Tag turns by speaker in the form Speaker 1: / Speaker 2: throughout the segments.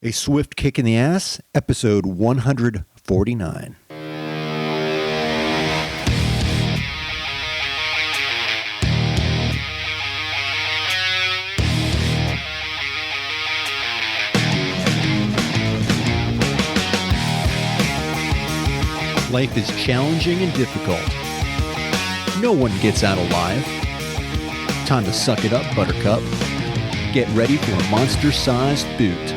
Speaker 1: A Swift Kick in the Ass, episode 149. Life is challenging and difficult. No one gets out alive. Time to suck it up, Buttercup. Get ready for a monster-sized boot,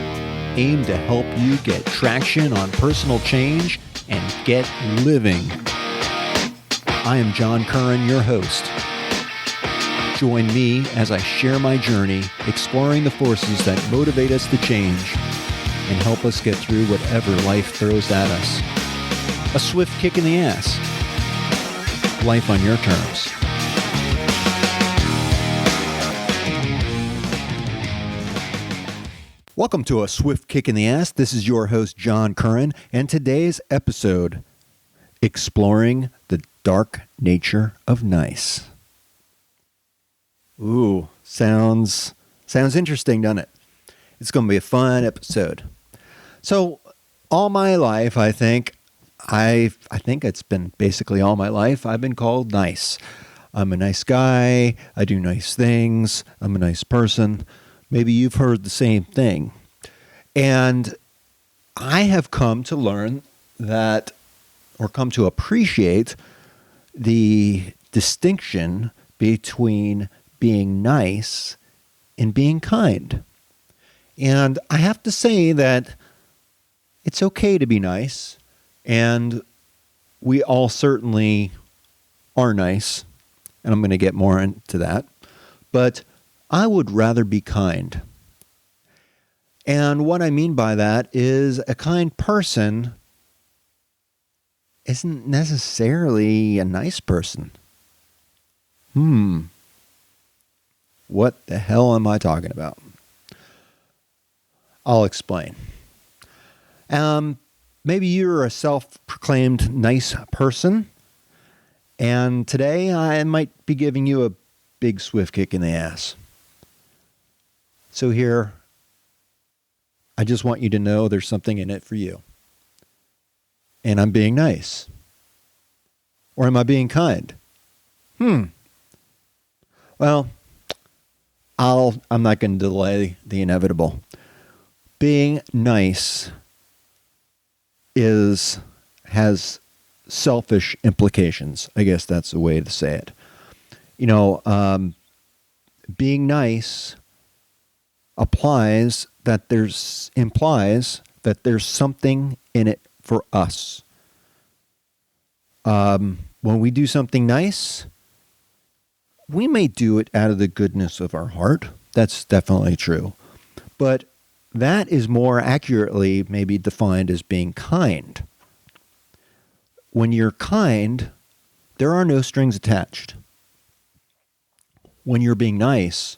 Speaker 1: aimed to help you get traction on personal change and get living. I am John Curran, your host. Join me as I share my journey, exploring the forces that motivate us to change and help us get through whatever life throws at us. A swift kick in the ass. Life on your terms. Welcome to A Swift Kick in the Ass. This is your host, John Curran, and today's episode, exploring the dark nature of nice. Ooh, sounds interesting, doesn't it? It's going to be a fun episode. So, all my life, I think it's been basically all my life, I've been called nice. I'm a nice guy. I do nice things. I'm a nice person. Maybe you've heard the same thing. And I have come to learn that, or come to appreciate, the distinction between being nice and being kind. And I have to say that it's okay to be nice. And we all certainly are nice, and I'm going to get more into that. But I would rather be kind. And what I mean by that is a kind person isn't necessarily a nice person. What the hell am I talking about? I'll explain. Maybe you're a self-proclaimed nice person, and today I might be giving you a big swift kick in the ass. So here, I just want you to know there's something in it for you. And I'm being nice. Or am I being kind? Well, I'm not going to delay the inevitable. Being nice has selfish implications. I guess that's the way to say it. Being nice implies that there's something in it for us. When we do something nice, we may do it out of the goodness of our heart. That's definitely true. But that is more accurately maybe defined as being kind. When you're kind, there are no strings attached. When you're being nice,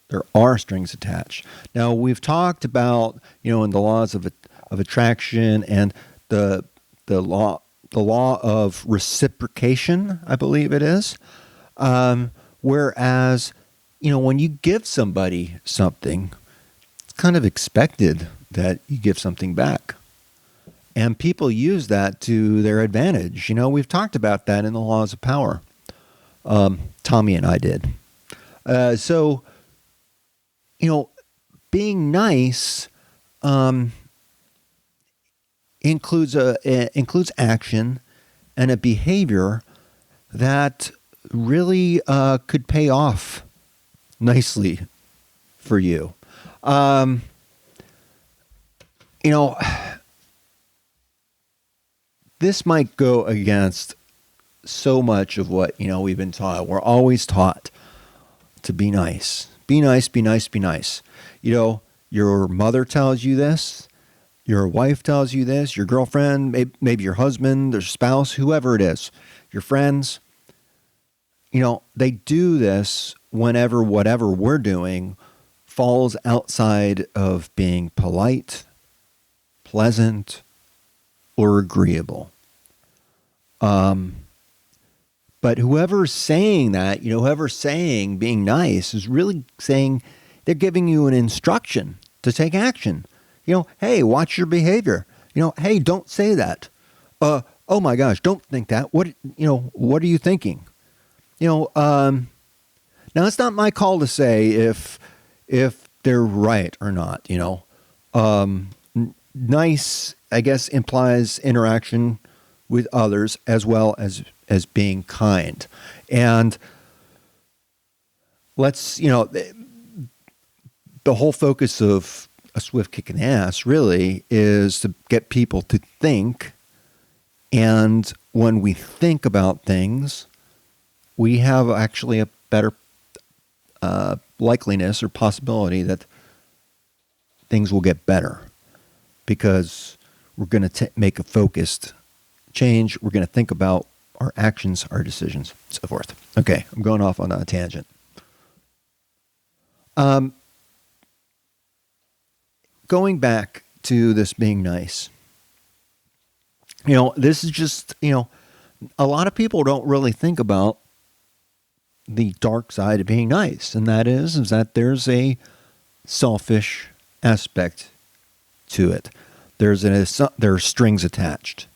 Speaker 1: there are strings attached. Now, we've talked about, in the laws of attraction and the law of reciprocation, I believe it is. Whereas, when you give somebody something, kind of expected that you give something back. And people use that to their advantage. We've talked about that in the laws of power. Tommy and I did. So, being nice includes action and a behavior that really could pay off nicely for you. This might go against so much of what, we've been taught. We're always taught to be nice. Be nice, be nice, be nice. Your mother tells you this. Your wife tells you this. Your girlfriend, maybe your husband, their spouse, whoever it is. Your friends. They do this whenever whatever we're doing falls outside of being polite, pleasant, or agreeable. But whoever's saying that, whoever's saying being nice is really saying they're giving you an instruction to take action. Hey, watch your behavior. Hey, don't say that. Oh my gosh, don't think that. What are you thinking? Now it's not my call to say if they're right or not. Nice, I guess, implies interaction with others as well as being kind. And let's, the whole focus of a swift kicking ass really is to get people to think. And when we think about things, we have actually a better likeliness or possibility that things will get better because we're going to make a focused change. We're going to think about our actions, our decisions, so forth. Okay, I'm going off on a tangent. Going back to this being nice. This is just, a lot of people don't really think about the dark side of being nice. And that is that there's a selfish aspect to it. There are strings attached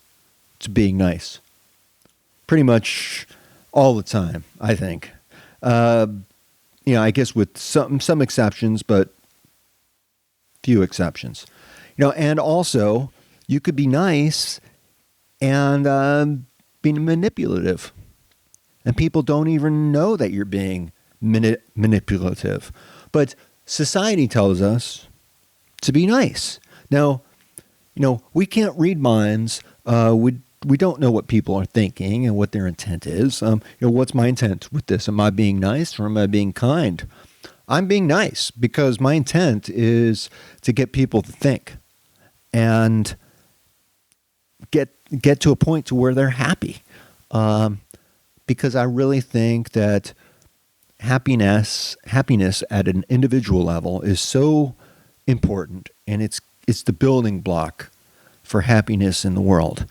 Speaker 1: to being nice. Pretty much all the time, I think. I guess with some exceptions, but few exceptions. And also you could be nice and being manipulative. And people don't even know that you're being manipulative. But society tells us to be nice. Now, we can't read minds. We don't know what people are thinking and what their intent is. What's my intent with this? Am I being nice or am I being kind? I'm being nice because my intent is to get people to think and get to a point to where they're happy. Because I really think that happiness at an individual level is so important, and it's the building block for happiness in the world.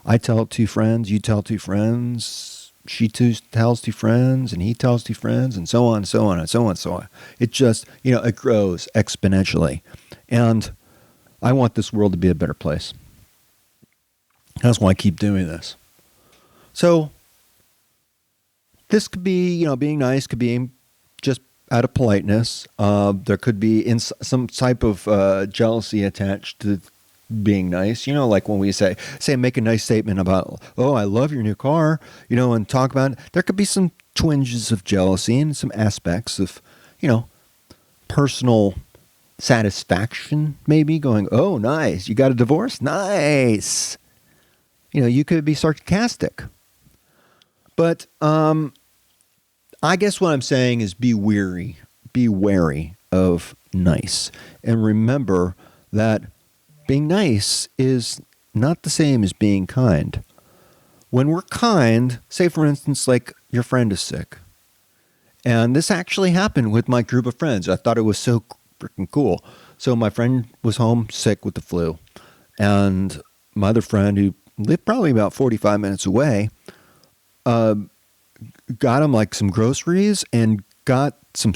Speaker 1: I tell two friends, you tell two friends, she tells two friends, and he tells two friends, and so on, and so on, and so on, and so on. It just, it grows exponentially. And I want this world to be a better place. That's why I keep doing this. So this could be, being nice could be just out of politeness. There could be some type of jealousy attached to being nice. Like when we say make a nice statement about, oh, I love your new car, and talk about it. There could be some twinges of jealousy and some aspects of, personal satisfaction, maybe going, oh, nice, you got a divorce? Nice. You could be sarcastic. But I guess what I'm saying is be wary of nice. And remember that being nice is not the same as being kind. When we're kind, say for instance, like your friend is sick. And this actually happened with my group of friends. I thought it was so freaking cool. So my friend was home sick with the flu. And my other friend, who lived probably about 45 minutes away, got him like some groceries and got some,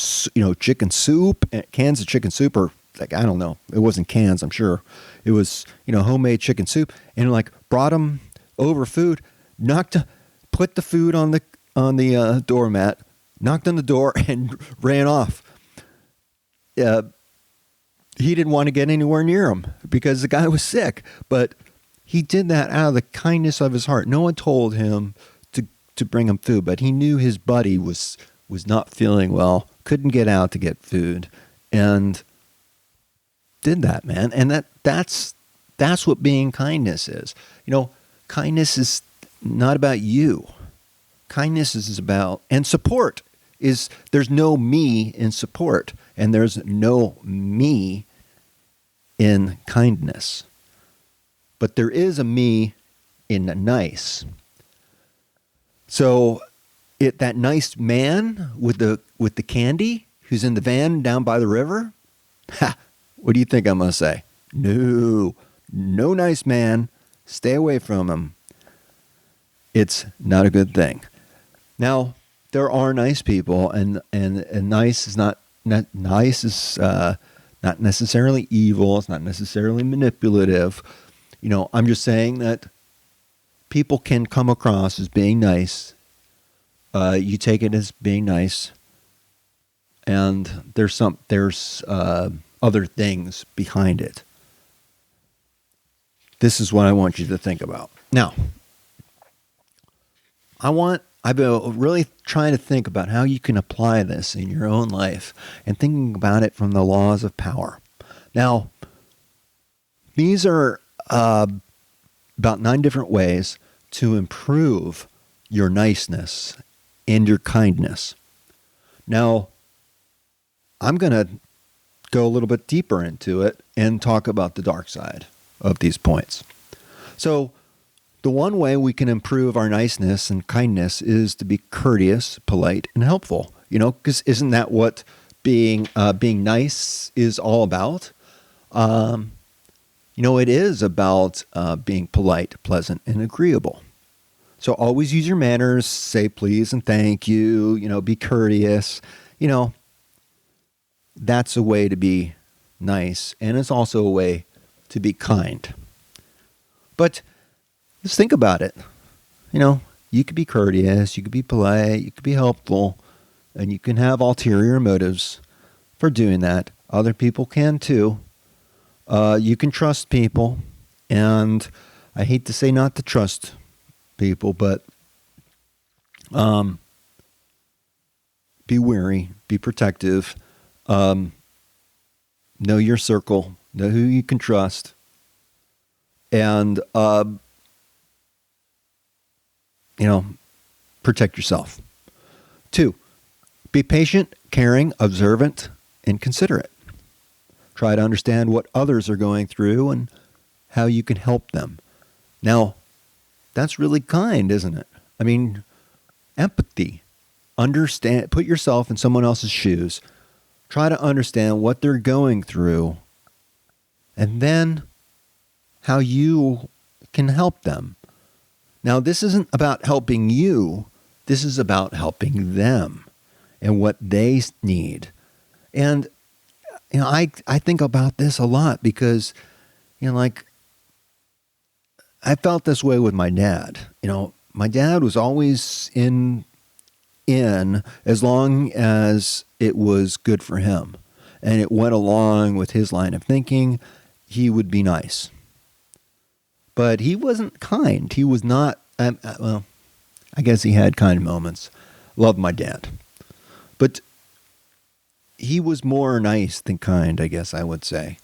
Speaker 1: chicken soup, cans of chicken soup, or like, I don't know. It wasn't cans, I'm sure. It was, homemade chicken soup, and like brought him over food, put the food on the doormat, knocked on the door and ran off. He didn't want to get anywhere near him because the guy was sick, but he did that out of the kindness of his heart. No one told him to bring him food, but he knew his buddy was not feeling well, couldn't get out to get food, and did that, man. And that's what being kindness is. Kindness is not about you. Kindness is about, and support is, there's no me in support, and there's no me in kindness. But there is a me in nice. So that nice man with the candy who's in the van down by the river, what do you think I'm going to say? No nice man. Stay away from him. It's not a good thing. Now, there are nice people, and nice is not nice is not necessarily evil. It's not necessarily manipulative. I'm just saying that people can come across as being nice. You take it as being nice, and there's other things behind it. This is what I want you to think about. Now, I've been really trying to think about how you can apply this in your own life and thinking about it from the laws of power. Now, these are about 9 different ways to improve your niceness and your kindness. Now, I'm going to go a little bit deeper into it and talk about the dark side of these points. So, the one way we can improve our niceness and kindness is to be courteous, polite, and helpful. Because isn't that what being nice is all about? It is about being polite, pleasant, and agreeable. So always use your manners, say please and thank you, be courteous. That's a way to be nice, and it's also a way to be kind. But just think about it. You could be courteous, you could be polite, you could be helpful, and you can have ulterior motives for doing that. Other people can too. You can trust people, and I hate to say not to trust people, but be wary, be protective, know your circle, know who you can trust, and protect yourself. 2, be patient, caring, observant, and considerate. Try to understand what others are going through and how you can help them. Now, that's really kind, isn't it? I mean, empathy. Understand, put yourself in someone else's shoes. Try to understand what they're going through, and then how you can help them. Now, this isn't about helping you. This is about helping them and what they need. And, I think about this a lot because, I felt this way with my dad. My dad was always in as long as it was good for him. And it went along with his line of thinking. He would be nice. But he wasn't kind. He was not, I guess he had kind moments. Loved my dad. But he was more nice than kind, I guess I would say.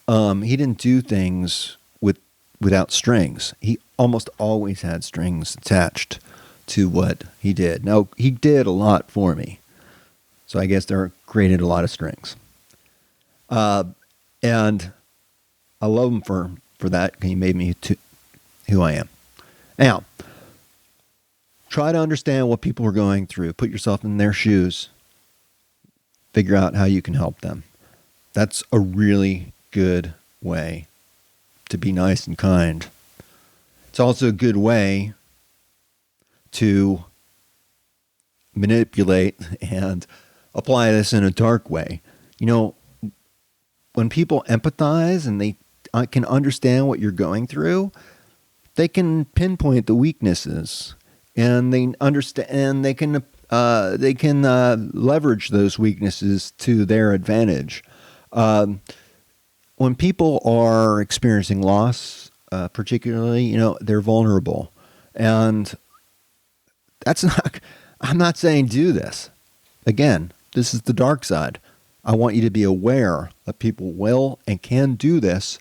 Speaker 1: He didn't do things without strings. He almost always had strings attached to what he did. Now, he did a lot for me. So I guess there created a lot of strings. And I love him for that. He made me who I am. Now, try to understand what people are going through. Put yourself in their shoes. Figure out how you can help them. That's a really good way to be nice and kind. It's also a good way to manipulate and apply this in a dark way. When people empathize and they can understand what you're going through, they can pinpoint the weaknesses, and they understand, and they can leverage those weaknesses to their advantage. When people are experiencing loss, particularly, they're vulnerable, and I'm not saying do this. Again, this is the dark side. I want you to be aware that people will and can do this,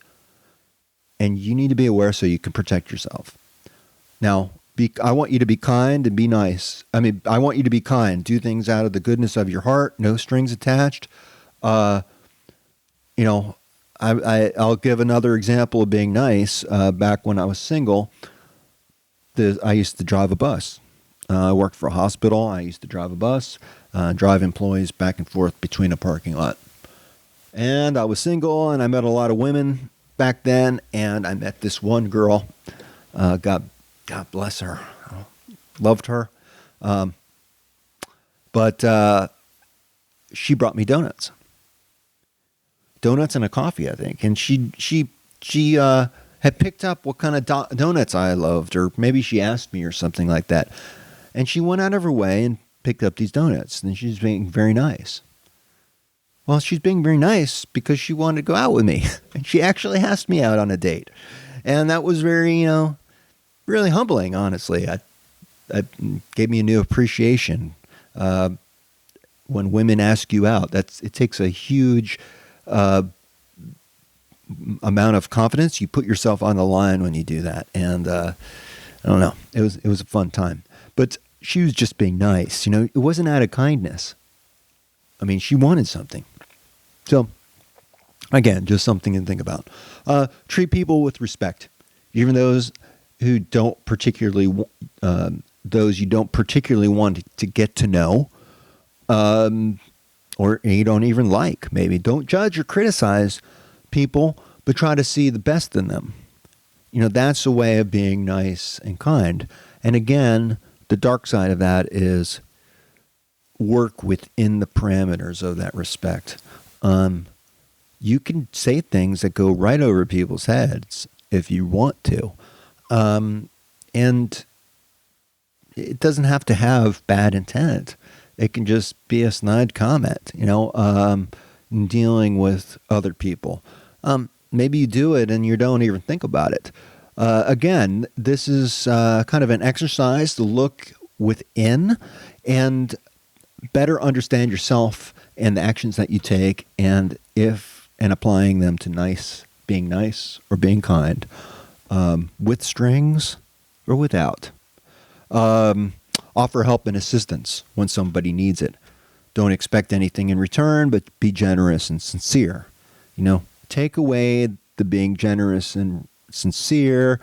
Speaker 1: and you need to be aware so you can protect yourself. Now, I want you to be kind and be nice. I want you to be kind. Do things out of the goodness of your heart, no strings attached. I'll give another example of being nice. Back when I was single, I used to drive a bus. I worked for a hospital. I used to drive a bus, drive employees back and forth between a parking lot. And I was single, and I met a lot of women back then, and I met this one girl. God bless her. Loved her. But she brought me donuts. donuts and a coffee, I think. And she had picked up what kind of donuts I loved, or maybe she asked me or something like that. And she went out of her way and picked up these donuts. And she's being very nice. Well, she's being very nice because she wanted to go out with me. And she actually asked me out on a date. And that was very, really humbling, honestly. It gave me a new appreciation. When women ask you out, it takes a huge amount of confidence. You put yourself on the line when you do that. And I don't know. It was a fun time. But she was just being nice. It wasn't out of kindness. I mean, she wanted something. So, again, just something to think about. Treat people with respect, even those who don't particularly, those you don't particularly want to get to know, or you don't even like. Maybe don't judge or criticize people, but try to see the best in them. That's a way of being nice and kind. And again, the dark side of that is work within the parameters of that respect. You can say things that go right over people's heads if you want to. And it doesn't have to have bad intent. It can just be a snide comment, in dealing with other people. Maybe you do it and you don't even think about it. Again, this is kind of an exercise to look within and better understand yourself and the actions that you take, and applying them to being nice or being kind, with strings or without. Offer help and assistance when somebody needs it. Don't expect anything in return, but be generous and sincere. Take away the being generous and sincere,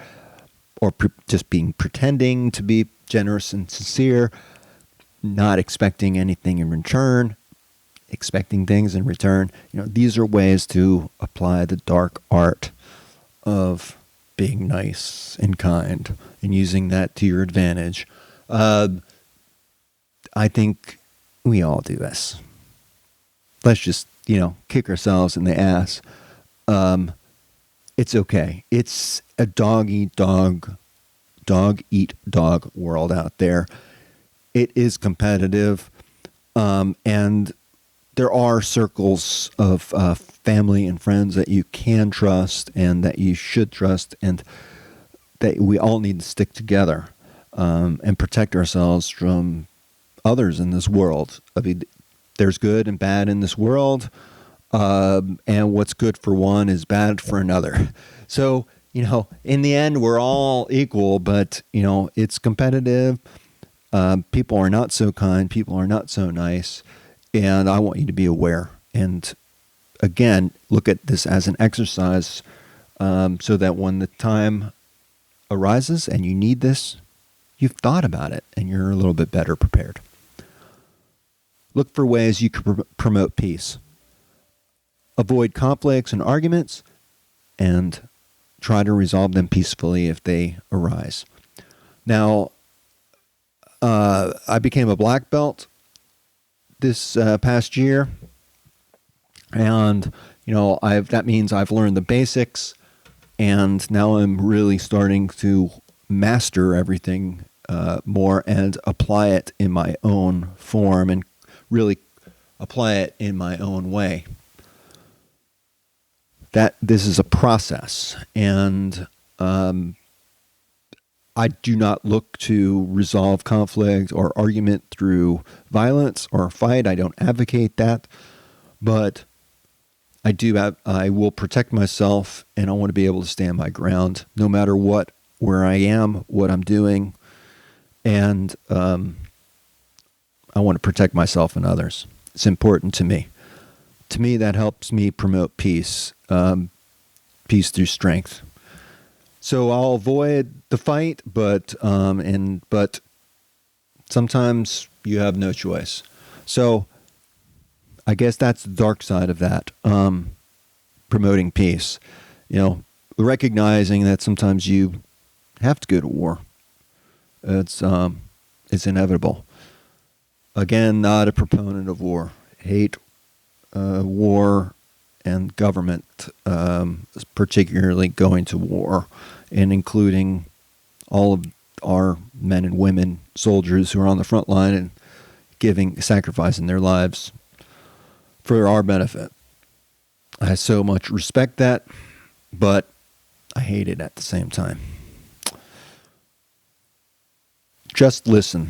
Speaker 1: or just being pretending to be generous and sincere, not expecting anything in return, expecting things in return. These are ways to apply the dark art of being nice and kind and using that to your advantage. I think we all do this. Let's just, kick ourselves in the ass. It's okay. It's a dog eat dog world out there. It is competitive, and there are circles of family and friends that you can trust and that you should trust, and that we all need to stick together and protect ourselves from others in this world. I mean, there's good and bad in this world, and what's good for one is bad for another. So, in the end, we're all equal, but, it's competitive. People are not so kind. People are not so nice. And I want you to be aware. And again, look at this as an exercise, so that when the time arises and you need this, you've thought about it and you're a little bit better prepared. Look for ways you can promote peace. Avoid conflicts and arguments, and try to resolve them peacefully if they arise. Now, I became a black belt this past year, and that means I've learned the basics, and now I'm really starting to master everything more and apply it in my own form and really apply it in my own way. That this is a process, and I do not look to resolve conflict or argument through violence or fight. I don't advocate that, but I will protect myself, and I want to be able to stand my ground no matter what, where I am, what I'm doing, and I want to protect myself and others. It's important to me. To me, that helps me promote peace, peace through strength. So I'll avoid the fight, but sometimes you have no choice. So I guess that's the dark side of that, promoting peace. Recognizing that sometimes you have to go to war. It's inevitable. Again, not a proponent of war. Hate war and government, particularly going to war, and including all of our men and women soldiers who are on the front line and sacrificing their lives for our benefit. I so much respect that, but I hate it at the same time. Just listen.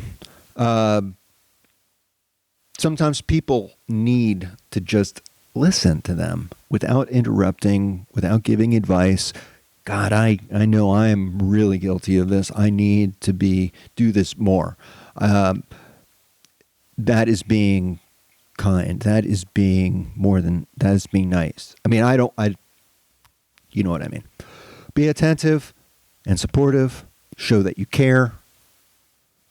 Speaker 1: Sometimes people need to just listen to them without interrupting, without giving advice. God, I know I am really guilty of this. I need to do this more. That is being kind. That is being nice. I mean, you know what I mean. Be attentive and supportive. Show that you care.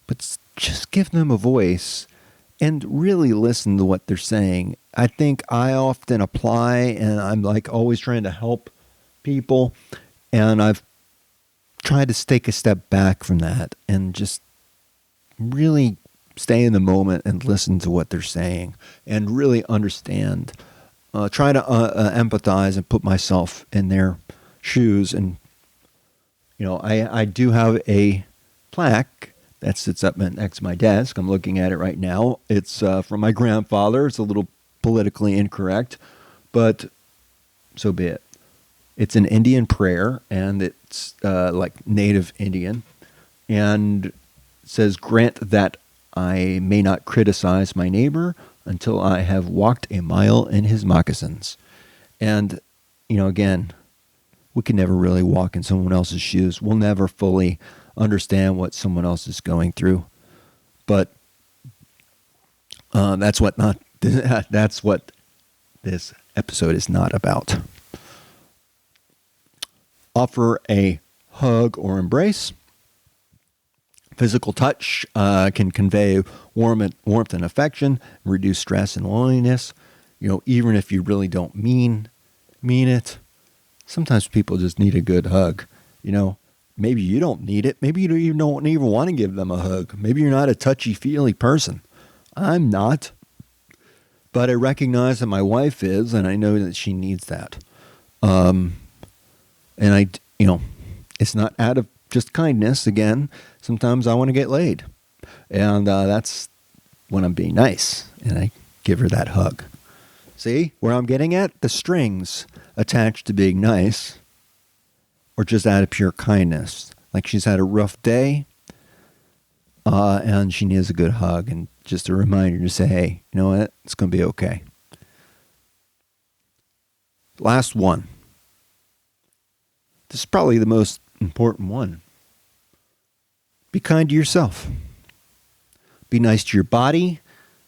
Speaker 1: But just give them a voice and really listen to what they're saying. I think I often apply, and I'm like always trying to help people. And I've tried to take a step back from that and just really stay in the moment and listen to what they're saying and really understand. Try to empathize and put myself in their shoes. And, I do have a plaque that sits up next to my desk. I'm looking at it right now. It's from my grandfather. It's a little politically incorrect, but so be it. It's an Indian prayer, and it's like Native Indian. And it says, "Grant that I may not criticize my neighbor until I have walked a mile in his moccasins." And, again, we can never really walk in someone else's shoes. We'll never fully understand what someone else is going through. But that's what this episode is not about. Offer a hug or embrace. Physical touch can convey warmth and affection, reduce stress and loneliness. Even if you really don't mean it. Sometimes people just need a good hug. Maybe you don't need it. Maybe you don't even want to give them a hug. Maybe you're not a touchy-feely person. I'm not. But I recognize that my wife is, and I know that she needs that. And it's not out of just kindness. Again, sometimes I want to get laid. And that's when I'm being nice. And I give her that hug. See where I'm getting at? The strings attached to being nice, or just out of pure kindness. Like she's had a rough day, and she needs a good hug, and just a reminder to say, hey, you know what? It's going to be okay. Last one. This is probably the most important one. Be kind to yourself. Be nice to your body.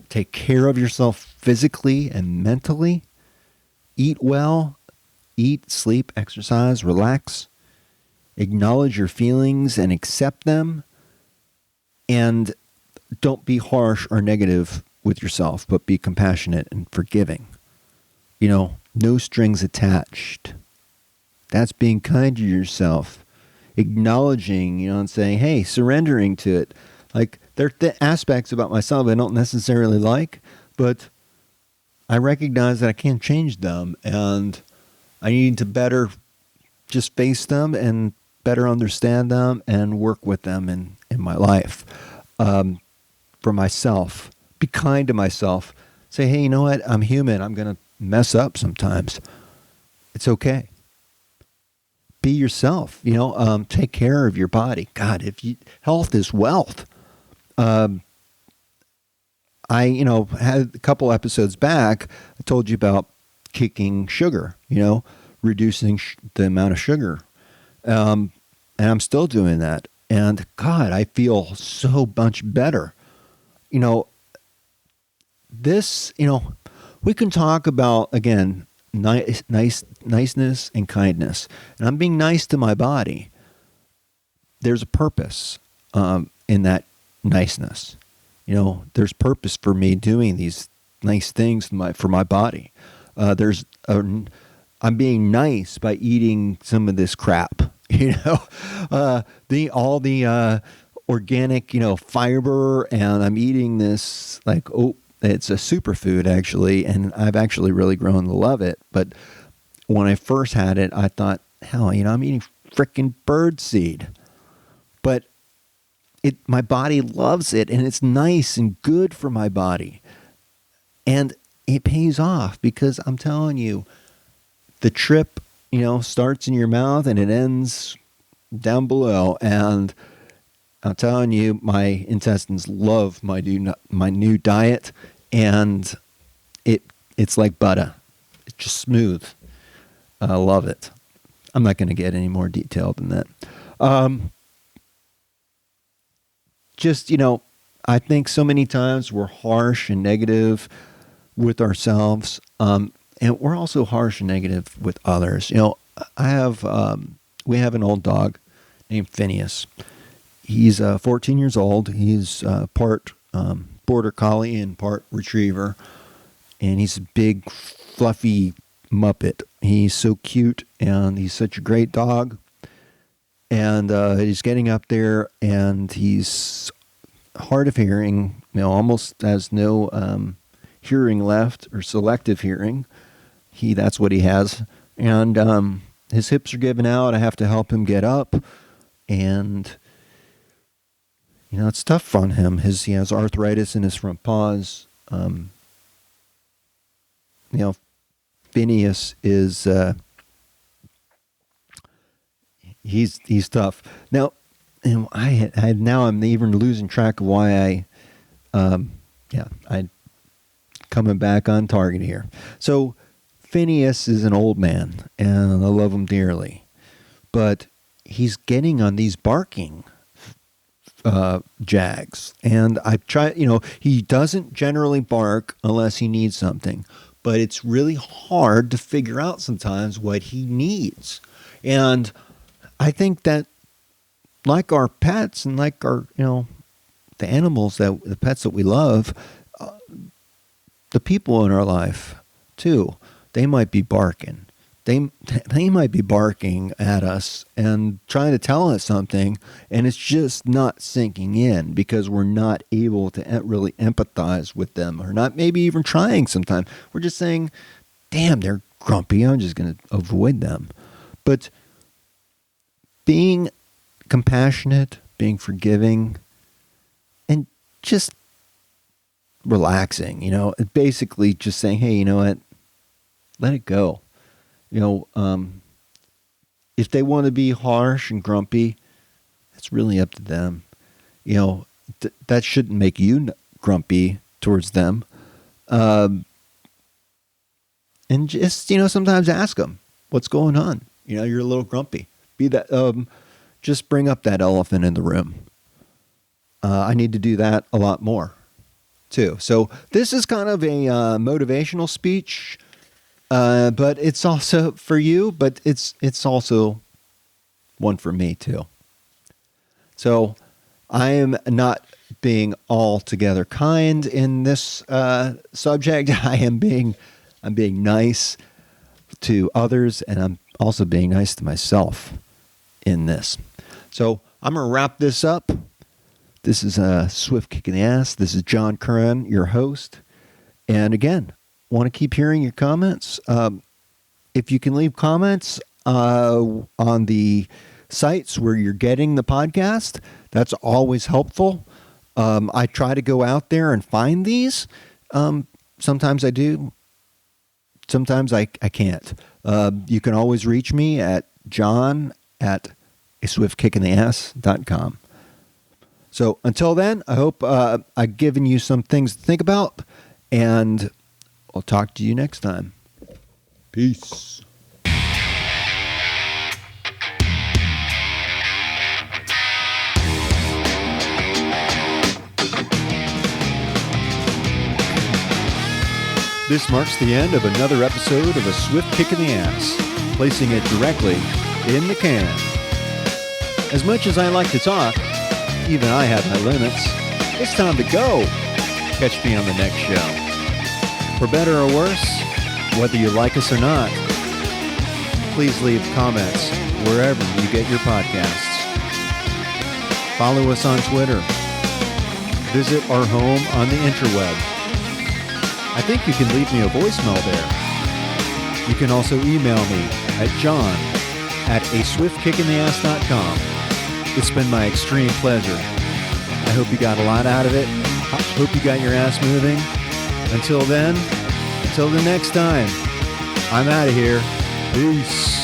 Speaker 1: Take care of yourself physically and mentally. Eat well. Eat, sleep, exercise, relax. Acknowledge your feelings and accept them. And don't be harsh or negative with yourself, but be compassionate and forgiving. No strings attached. That's being kind to yourself. Acknowledging, and saying, hey, surrendering to it. Like, there are aspects about myself I don't necessarily like, but I recognize that I can't change them, and I need to better just face them and better understand them and work with them in my life. For myself, be kind to myself. Say, hey, you know what? I'm human. I'm going to mess up sometimes. It's okay. Be yourself. Take care of your body. God, health is wealth. I had a couple episodes back, I told you about kicking sugar, reducing the amount of sugar. And I'm still doing that. And God, I feel so much better. This, we can talk about, again, niceness and kindness. And I'm being nice to my body. There's a purpose in that niceness. There's purpose for me doing these nice things for my body. I'm being nice by eating some of this crap. All the organic, fiber, and I'm eating this It's a superfood, actually, and I've actually really grown to love it. But when I first had it, I thought, hell, I'm eating frickin' bird seed. But my body loves it, and it's nice and good for my body. And it pays off because I'm telling you, the trip, starts in your mouth and it ends down below. And I'm telling you, my intestines love my new diet, and it's like butter. It's just smooth. I love it. I'm not going to get any more detailed than that. I think so many times we're harsh and negative with ourselves, and we're also harsh and negative with others. We have an old dog named Phineas. He's 14 years old. He's part border collie and part retriever, and he's a big, fluffy muppet. He's so cute, and he's such a great dog. And he's getting up there, and he's hard of hearing. Almost has no hearing left, or selective hearing. That's what he has, and his hips are giving out. I have to help him get up, and it's tough on him. He has arthritis in his front paws. Phineas is he's tough. Now, I'm even losing track of why I'm coming back on target here. So Phineas is an old man, and I love him dearly, but he's getting on these barking jags, and I've tried. He doesn't generally bark unless he needs something, but it's really hard to figure out sometimes what he needs. And I think that, like our pets and like our the animals, the pets that we love, the people in our life too, they might be barking. They might be barking at us and trying to tell us something, and it's just not sinking in because we're not able to really empathize with them, or not maybe even trying sometimes. We're just saying, damn, they're grumpy. I'm just going to avoid them. But being compassionate, being forgiving, and just relaxing, basically just saying, hey, you know what? Let it go. If they want to be harsh and grumpy, it's really up to them. That shouldn't make you grumpy towards them. And just, sometimes ask them, what's going on? You're a little grumpy. Just bring up that elephant in the room. I need to do that a lot more too. So this is kind of a motivational speech. But it's also for you, but it's also one for me too. So I am not being altogether kind in this subject. I'm being nice to others, and I'm also being nice to myself in this. So I'm gonna wrap this up. This is a Swift Kick in the Ass. This is John Curran, your host, and again, want to keep hearing your comments. If you can leave comments on the sites where you're getting the podcast, that's always helpful. I try to go out there and find these. Sometimes I do. Sometimes I can't. You can always reach me at john@aswiftkickintheass.com. So until then, I hope I've given you some things to think about, and I'll talk to you next time. Peace. This marks the end of another episode of A Swift Kick in the Ass, placing it directly in the can. As much as I like to talk, even I have my limits. It's time to go. Catch me on the next show. For better or worse, whether you like us or not, please leave comments wherever you get your podcasts. Follow us on Twitter. Visit our home on the interweb. I think you can leave me a voicemail there. You can also email me at john@aswiftkickintheass.com. It's been my extreme pleasure. I hope you got a lot out of it. I hope you got your ass moving. Until then, until the next time, I'm out of here. Peace.